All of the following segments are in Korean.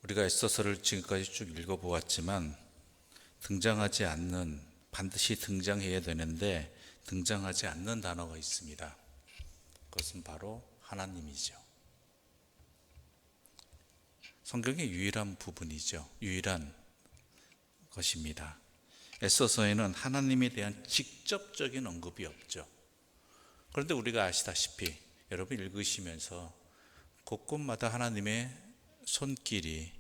우리가 에스더서를 지금까지 쭉 읽어보았지만 반드시 등장해야 되는데 등장하지 않는 단어가 있습니다. 그것은 바로 하나님이죠. 성경의 유일한 부분이죠. 유일한 것입니다. 에스더서에는 하나님에 대한 직접적인 언급이 없죠. 그런데 우리가 아시다시피 여러분 읽으시면서 곳곳마다 하나님의 손길이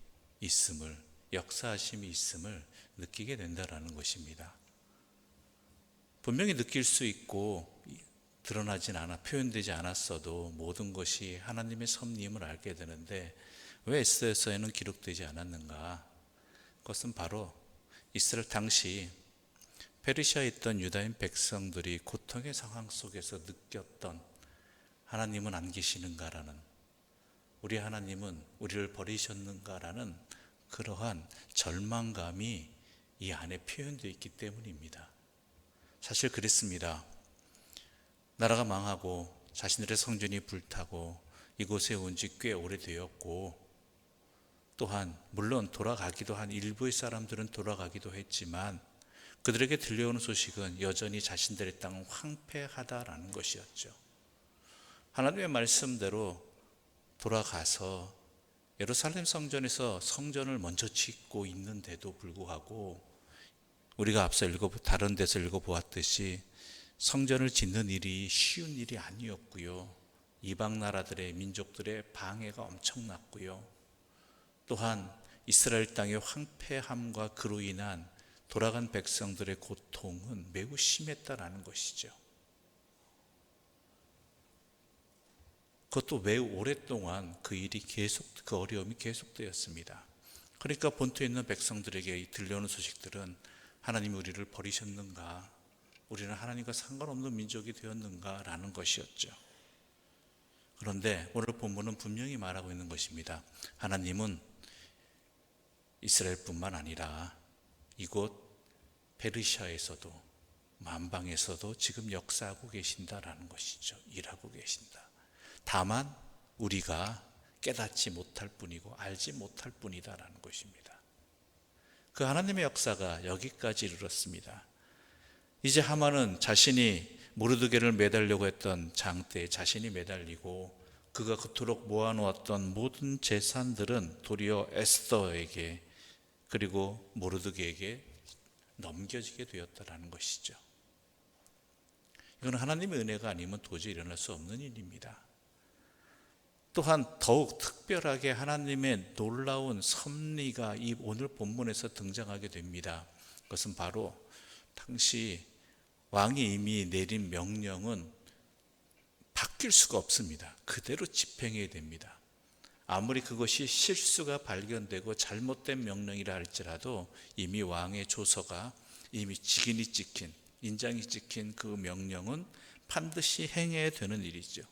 있음을, 역사하심이 있음을 느끼게 된다라는 것입니다. 분명히 느낄 수 있고 드러나진 않아 표현되지 않았어도 모든 것이 하나님의 섭리임을 알게 되는데 왜 에스더서에는 기록되지 않았는가? 그것은 바로 이스라엘 당시 페르시아에 있던 유다인 백성들이 고통의 상황 속에서 느꼈던 하나님은 안 계시는가라는, 우리 하나님은 우리를 버리셨는가라는 그러한 절망감이 이 안에 표현되어 있기 때문입니다. 사실 그랬습니다. 나라가 망하고 자신들의 성전이 불타고 이곳에 온 지 꽤 오래되었고, 또한 물론 돌아가기도 한 일부의 사람들은 돌아가기도 했지만 그들에게 들려오는 소식은 여전히 자신들의 땅은 황폐하다라는 것이었죠. 하나님의 말씀대로 돌아가서 예루살렘 성전에서 성전을 먼저 짓고 있는데도 불구하고 우리가 앞서 다른 데서 읽어보았듯이 성전을 짓는 일이 쉬운 일이 아니었고요. 이방 나라들의 민족들의 방해가 엄청났고요. 또한 이스라엘 땅의 황폐함과 그로 인한 돌아간 백성들의 고통은 매우 심했다라는 것이죠. 그것도 매우 오랫동안 그 어려움이 계속되었습니다. 그러니까 본토에 있는 백성들에게 들려오는 소식들은 하나님이 우리를 버리셨는가? 우리는 하나님과 상관없는 민족이 되었는가? 라는 것이었죠. 그런데 오늘 본문은 분명히 말하고 있는 것입니다. 하나님은 이스라엘뿐만 아니라 이곳 페르시아에서도 만방에서도 지금 역사하고 계신다라는 것이죠. 일하고 계신다. 다만 우리가 깨닫지 못할 뿐이고 알지 못할 뿐이다라는 것입니다. 그 하나님의 역사가 여기까지 이르렀습니다. 이제 하만은 자신이 모르드게를 매달려고 했던 장대에 자신이 매달리고 그가 그토록 모아놓았던 모든 재산들은 도리어 에스더에게 그리고 모르드게에게 넘겨지게 되었다라는 것이죠. 이건 하나님의 은혜가 아니면 도저히 일어날 수 없는 일입니다. 또한 더욱 특별하게 하나님의 놀라운 섭리가 이 오늘 본문에서 등장하게 됩니다. 그것은 바로 당시 왕이 이미 내린 명령은 바뀔 수가 없습니다. 그대로 집행해야 됩니다. 아무리 그것이 실수가 발견되고 잘못된 명령이라 할지라도 이미 왕의 조서가 이미 직인이 찍힌, 인장이 찍힌 그 명령은 반드시 행해야 되는 일이죠.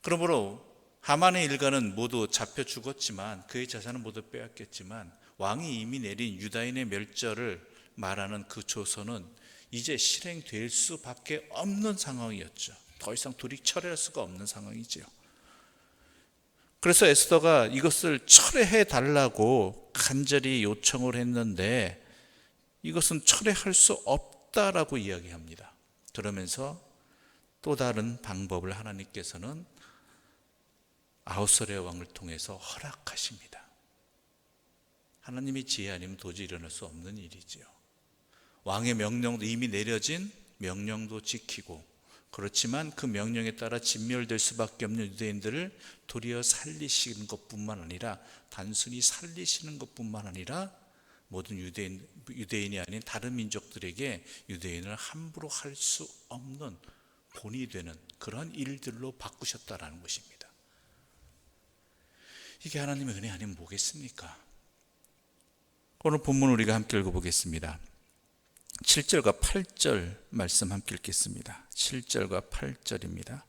그러므로 하만의 일가는 모두 잡혀 죽었지만 그의 재산은 모두 빼앗겼지만 왕이 이미 내린 유다인의 멸절을 말하는 그 조서는 이제 실행될 수밖에 없는 상황이었죠. 더 이상 돌이켜낼 수가 없는 상황이죠. 그래서 에스더가 이것을 철회해 달라고 간절히 요청을 했는데 이것은 철회할 수 없다라고 이야기합니다. 그러면서 또 다른 방법을 하나님께서는 아하수에로의 왕을 통해서 허락하십니다. 하나님의 지혜 아니면 도저히 일어날 수 없는 일이지요. 왕의 명령도 이미 내려진 명령도 지키고 그렇지만 그 명령에 따라 진멸될 수밖에 없는 유대인들을 도리어 살리시는 것뿐만 아니라 단순히 살리시는 것뿐만 아니라 모든 유대인이 아닌 다른 민족들에게 유대인을 함부로 할 수 없는 본이 되는 그런 일들로 바꾸셨다라는 것입니다. 이게 하나님의 은혜 아니면 뭐겠습니까? 오늘 본문 우리가 함께 읽어보겠습니다. 7절과 8절 말씀 함께 읽겠습니다. 7절과 8절입니다.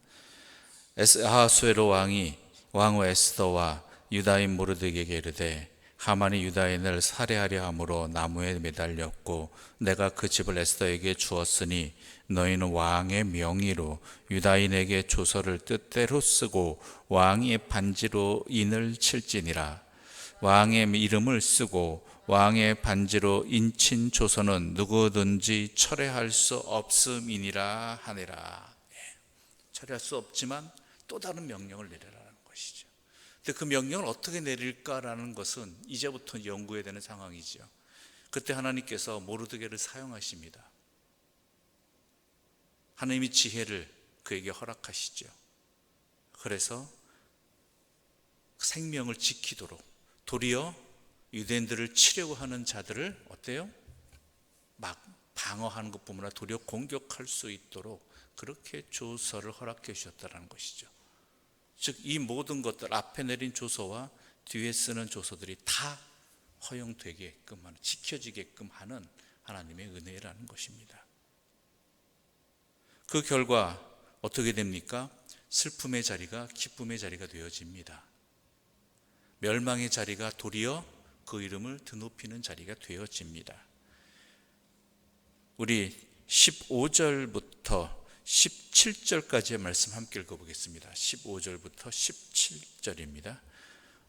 아하수에로 왕이 왕후 에스더와 유다인 모르드게에게 이르되 하만이 유다인을 살해하려 함으로 나무에 매달렸고 내가 그 집을 에스더에게 주었으니 너희는 왕의 명의로 유다인에게 조서를 뜻대로 쓰고 왕의 반지로 인을 칠지니라. 왕의 이름을 쓰고 왕의 반지로 인친 조서는 누구든지 철회할 수 없음이니라 하니라. 철회할 수 없지만 또 다른 명령을 내려라는 것이죠. 근데 그 명령을 어떻게 내릴까라는 것은 이제부터 연구해야 되는 상황이죠. 그때 하나님께서 모르드게를 사용하십니다. 하나님이 지혜를 그에게 허락하시죠. 그래서 생명을 지키도록, 도리어 유대인들을 치려고 하는 자들을 어때요? 막 방어하는 것뿐만 아니라 도리어 공격할 수 있도록 그렇게 조서를 허락해 주셨다는 것이죠. 즉 이 모든 것들, 앞에 내린 조서와 뒤에 쓰는 조서들이 다 허용되게끔 하는, 지켜지게끔 하는 하나님의 은혜라는 것입니다. 그 결과 어떻게 됩니까? 슬픔의 자리가 기쁨의 자리가 되어집니다. 멸망의 자리가 도리어 그 이름을 드높이는 자리가 되어집니다. 우리 15절부터 17절까지의 말씀 함께 읽어보겠습니다. 15절부터 17절입니다.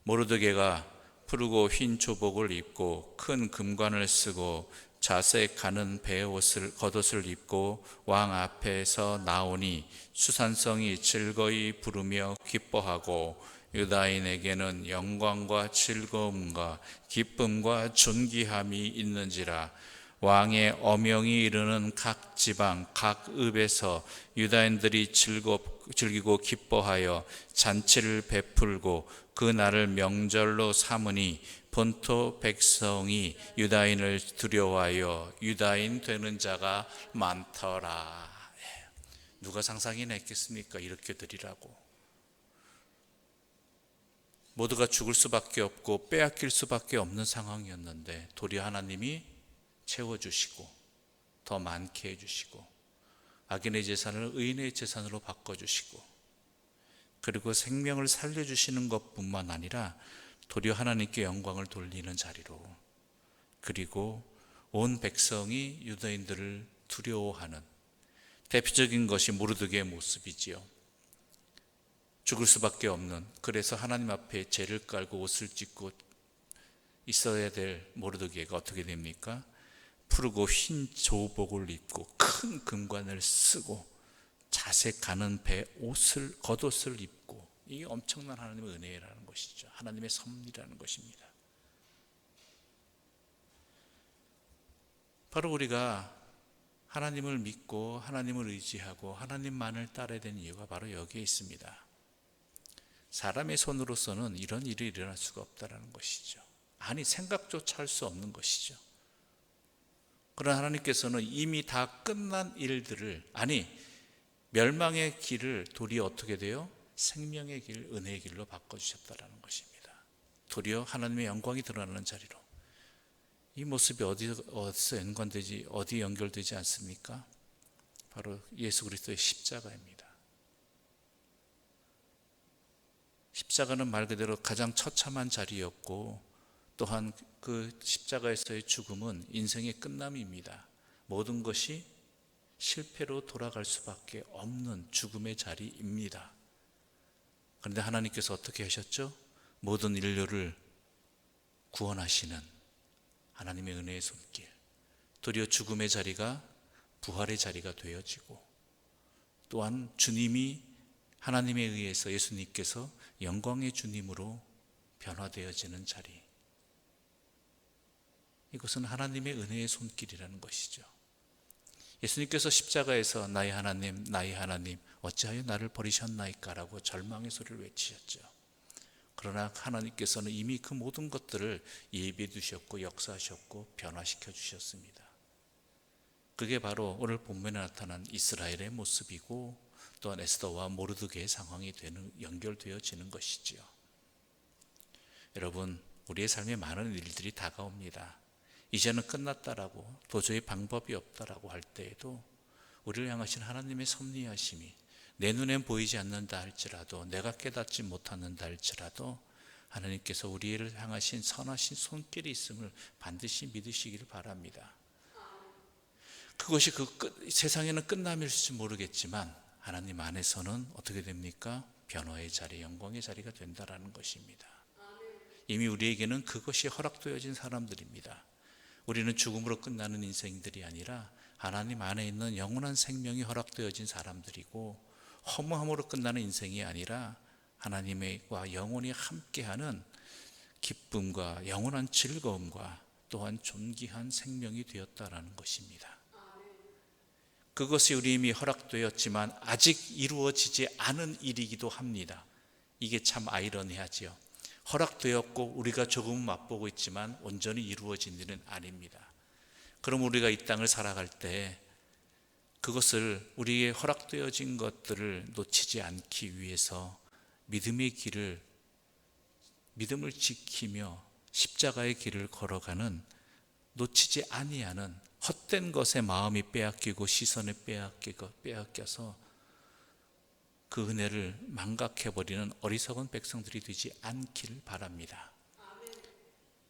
모르드게가 푸르고 흰 조복을 입고 큰 금관을 쓰고 자색 가는 베옷을 겉옷을 입고 왕 앞에서 나오니 수산성이 즐거이 부르며 기뻐하고 유다인에게는 영광과 즐거움과 기쁨과 존귀함이 있는지라. 왕의 어명이 이르는 각 지방 각 읍에서 유다인들이 즐기고 기뻐하여 잔치를 베풀고 그 날을 명절로 삼으니 본토 백성이 유다인을 두려워하여 유다인 되는 자가 많더라. 누가 상상이나 했겠습니까? 이렇게 드리라고. 모두가 죽을 수밖에 없고 빼앗길 수밖에 없는 상황이었는데 도리어 하나님이 채워주시고 더 많게 해주시고 악인의 재산을 의인의 재산으로 바꿔주시고 그리고 생명을 살려주시는 것뿐만 아니라 도리어 하나님께 영광을 돌리는 자리로, 그리고 온 백성이 유다인들을 두려워하는 대표적인 것이 모르드게의 모습이지요. 죽을 수밖에 없는, 그래서 하나님 앞에 죄를 깔고 옷을 찢고 있어야 될 모르드게가 어떻게 됩니까? 푸르고 흰 조복을 입고 큰 금관을 쓰고 자색 가는 베옷을 겉옷을 입고, 이게 엄청난 하나님의 은혜라는 것이죠. 하나님의 섭리라는 것입니다. 바로 우리가 하나님을 믿고 하나님을 의지하고 하나님만을 따라야 되는 이유가 바로 여기에 있습니다. 사람의 손으로서는 이런 일이 일어날 수가 없다는 것이죠. 아니, 생각조차 할 수 없는 것이죠. 그러나 하나님께서는 이미 다 끝난 일들을, 아니 멸망의 길을 도리어 어떻게 돼요? 생명의 길, 은혜의 길로 바꿔주셨다는 것입니다. 도리어 하나님의 영광이 드러나는 자리로. 이 모습이 어디서 연관되지, 어디 연결되지 않습니까? 바로 예수 그리스도의 십자가입니다. 십자가는 말 그대로 가장 처참한 자리였고, 또한 그 십자가에서의 죽음은 인생의 끝남입니다. 모든 것이 실패로 돌아갈 수밖에 없는 죽음의 자리입니다. 그런데 하나님께서 어떻게 하셨죠? 모든 인류를 구원하시는 하나님의 은혜의 손길, 도리어 죽음의 자리가 부활의 자리가 되어지고, 또한 주님이 하나님에 의해서 예수님께서 영광의 주님으로 변화되어지는 자리, 이것은 하나님의 은혜의 손길이라는 것이죠. 예수님께서 십자가에서 나의 하나님 어찌하여 나를 버리셨나이까 라고 절망의 소리를 외치셨죠. 그러나 하나님께서는 이미 그 모든 것들을 예비해 두셨고 역사하셨고 변화시켜 주셨습니다. 그게 바로 오늘 본문에 나타난 이스라엘의 모습이고, 또한 에스더와 모르드게의 상황이 연결되어지는 것이지요. 여러분, 우리의 삶에 많은 일들이 다가옵니다. 이제는 끝났다라고, 도저히 방법이 없다라고 할 때에도 우리를 향하신 하나님의 섭리하심이 내 눈엔 보이지 않는다 할지라도, 내가 깨닫지 못하는다 할지라도 하나님께서 우리를 향하신 선하신 손길이 있음을 반드시 믿으시기를 바랍니다. 그것이 세상에는 끝남일지 모르겠지만 하나님 안에서는 어떻게 됩니까? 변화의 자리, 영광의 자리가 된다라는 것입니다. 이미 우리에게는 그것이 허락되어진 사람들입니다. 우리는 죽음으로 끝나는 인생들이 아니라 하나님 안에 있는 영원한 생명이 허락되어진 사람들이고, 허무함으로 끝나는 인생이 아니라 하나님과 영원히 함께하는 기쁨과 영원한 즐거움과 또한 존귀한 생명이 되었다라는 것입니다. 그것이 우리 이미 허락되었지만 아직 이루어지지 않은 일이기도 합니다. 이게 참 아이러니하지요. 허락되었고 우리가 조금 맛보고 있지만 온전히 이루어진 일은 아닙니다. 그럼 우리가 이 땅을 살아갈 때 그것을, 우리의 허락되어진 것들을 놓치지 않기 위해서 믿음의 길을, 믿음을 지키며 십자가의 길을 걸어가는, 놓치지 아니하는, 헛된 것에 마음이 빼앗기고 시선에 빼앗겨서 그 은혜를 망각해버리는 어리석은 백성들이 되지 않기를 바랍니다.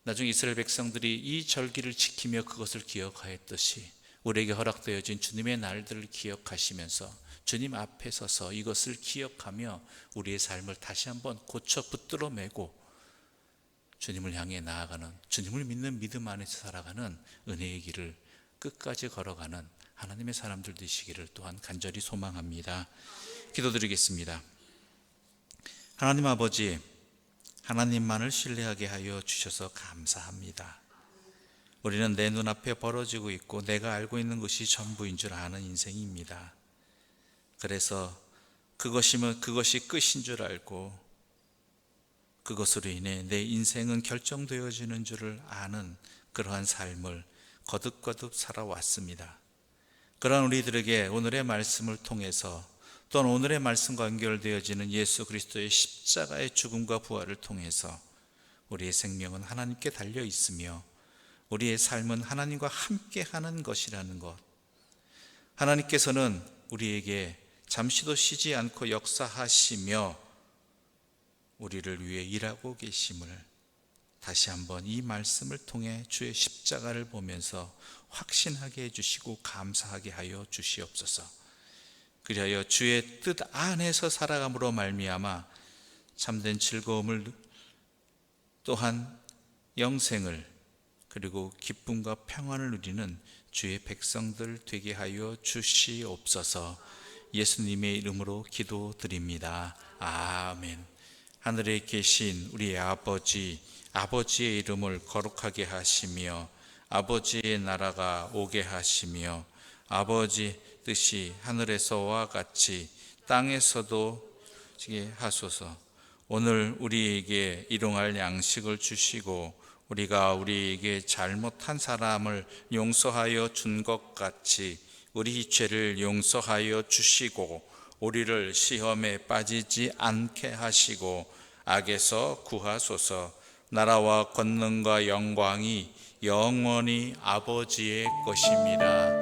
나중에 이스라엘 백성들이 이 절기를 지키며 그것을 기억하였듯이 우리에게 허락되어진 주님의 날들을 기억하시면서 주님 앞에 서서 이것을 기억하며 우리의 삶을 다시 한번 고쳐 붙들어 매고 주님을 향해 나아가는, 주님을 믿는 믿음 안에서 살아가는 은혜의 길을 끝까지 걸어가는 하나님의 사람들 되시기를 또한 간절히 소망합니다. 기도드리겠습니다. 하나님 아버지, 하나님만을 신뢰하게 하여 주셔서 감사합니다. 우리는 내 눈앞에 벌어지고 있고 내가 알고 있는 것이 전부인 줄 아는 인생입니다. 그래서 그것이 끝인 줄 알고 그것으로 인해 내 인생은 결정되어지는 줄을 아는 그러한 삶을 거듭거듭 살아왔습니다. 그러한 우리들에게 오늘의 말씀을 통해서, 또한 오늘의 말씀과 연결되어지는 예수 그리스도의 십자가의 죽음과 부활을 통해서 우리의 생명은 하나님께 달려 있으며 우리의 삶은 하나님과 함께하는 것이라는 것, 하나님께서는 우리에게 잠시도 쉬지 않고 역사하시며 우리를 위해 일하고 계심을 다시 한번 이 말씀을 통해 주의 십자가를 보면서 확신하게 해주시고 감사하게 하여 주시옵소서. 그리하여 주의 뜻 안에서 살아감으로 말미암아 참된 즐거움을, 또한 영생을, 그리고 기쁨과 평안을 누리는 주의 백성들 되게 하여 주시옵소서. 예수님의 이름으로 기도드립니다. 아멘. 하늘에 계신 우리 아버지, 아버지의 이름을 거룩하게 하시며 아버지의 나라가 오게 하시며 아버지 뜻이 하늘에서와 같이 땅에서도 지게 하소서. 오늘 우리에게 일용할 양식을 주시고 우리가 우리에게 잘못한 사람을 용서하여 준 것 같이 우리 죄를 용서하여 주시고 우리를 시험에 빠지지 않게 하시고 악에서 구하소서. 나라와 권능과 영광이 영원히 아버지의 것입니다.